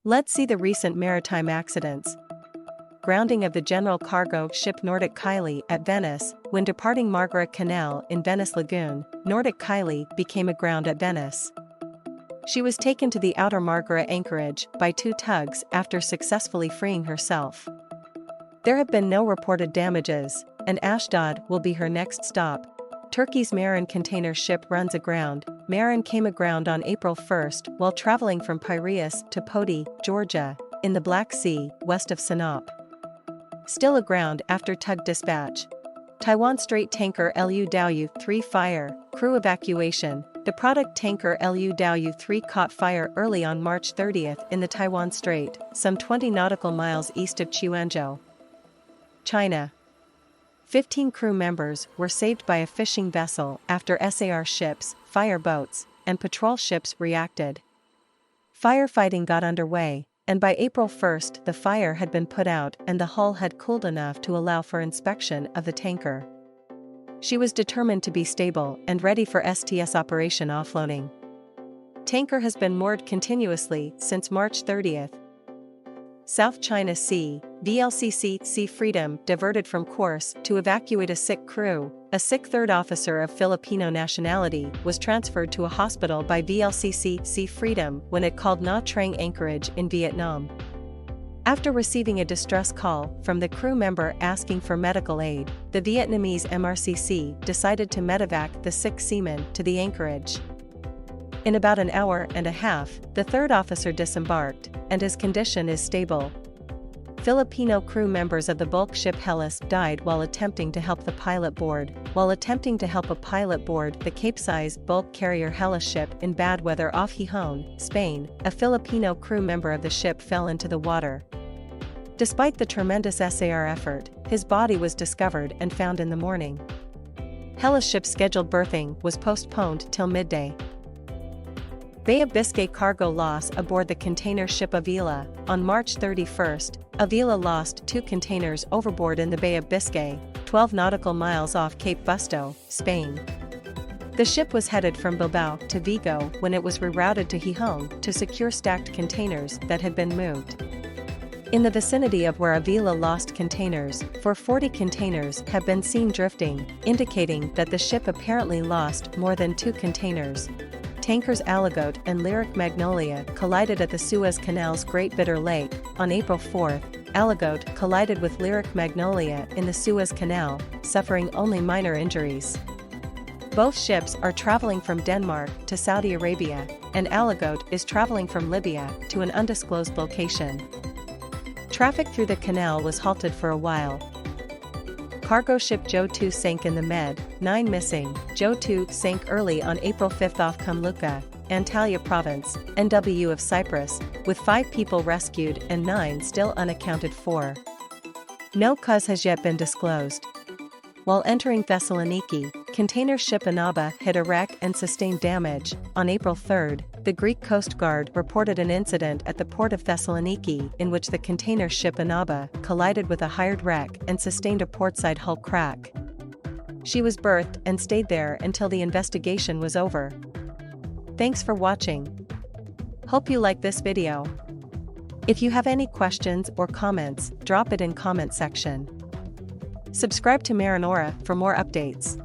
Let's see the recent maritime accidents. Grounding of the general cargo ship Nordic Kylie at Venice. When departing Margaret Canal in Venice Lagoon, Nordic Kylie became aground at Venice. She was taken to the outer Margaret anchorage by 2 tugs after successfully freeing herself. There have been no reported damages, and Ashdod will be her next stop. Turkey's Marin container ship runs aground. Marin came aground on April 1 while traveling from Piraeus to Poti, Georgia, in the Black Sea, west of Sinop. Still aground after tug dispatch. Taiwan Strait tanker Lu Daoyu 3 fire, crew evacuation. The product tanker Lu Daoyu 3 caught fire early on March 30 in the Taiwan Strait, some 20 nautical miles east of Quanzhou, China. 15 crew members were saved by a fishing vessel after SAR ships, fire boats, and patrol ships reacted. Firefighting got underway, and by April 1 the fire had been put out and the hull had cooled enough to allow for inspection of the tanker. She was determined to be stable and ready for STS operation offloading. Tanker has been moored continuously since March 30. South China Sea, VLCC Sea Freedom diverted from course to evacuate a sick crew. A sick third officer of Filipino nationality was transferred to a hospital by VLCC Sea Freedom when it called Nha Trang anchorage in Vietnam. After receiving a distress call from the crew member asking for medical aid, the Vietnamese MRCC decided to medevac the sick seaman to the anchorage. In about an hour and a half, the third officer disembarked, and his condition is stable. Filipino crew members of the bulk ship Hellas died while attempting to help the pilot board. While attempting to help a pilot board the capsized bulk carrier Hellas ship in bad weather off Gijón, Spain, a Filipino crew member of the ship fell into the water. Despite the tremendous SAR effort, his body was discovered and found in the morning. Hellas ship's scheduled berthing was postponed till midday. Bay of Biscay cargo loss aboard the container ship Avila. On March 31, Avila lost 2 containers overboard in the Bay of Biscay, 12 nautical miles off Cape Busto, Spain. The ship was headed from Bilbao to Vigo when it was rerouted to Gijón to secure stacked containers that had been moved. In the vicinity of where Avila lost containers, 40 containers have been seen drifting, indicating that the ship apparently lost more than 2 containers. Tankers Aligote and Lyric Magnolia collided at the Suez Canal's Great Bitter Lake. On April 4, Aligote collided with Lyric Magnolia in the Suez Canal, suffering only minor injuries. Both ships are traveling from Denmark to Saudi Arabia, and Aligote is traveling from Libya to an undisclosed location. Traffic through the canal was halted for a while. Cargo ship Joe 2 sank in the Med, 9 missing. Joe 2 sank early on April 5 off Kumluka, Antalya Province, NW of Cyprus, with 5 people rescued and 9 still unaccounted for. No cause has yet been disclosed. While entering Thessaloniki, container ship Anaba hit a wreck and sustained damage. On April 3, the Greek Coast Guard reported an incident at the port of Thessaloniki in which the container ship Anaba collided with a hired wreck and sustained a portside hull crack. She was berthed and stayed there until the investigation was over. Thanks for watching. Hope you like this video. If you have any questions or comments, drop it in comment section. Subscribe to MarinAura for more updates.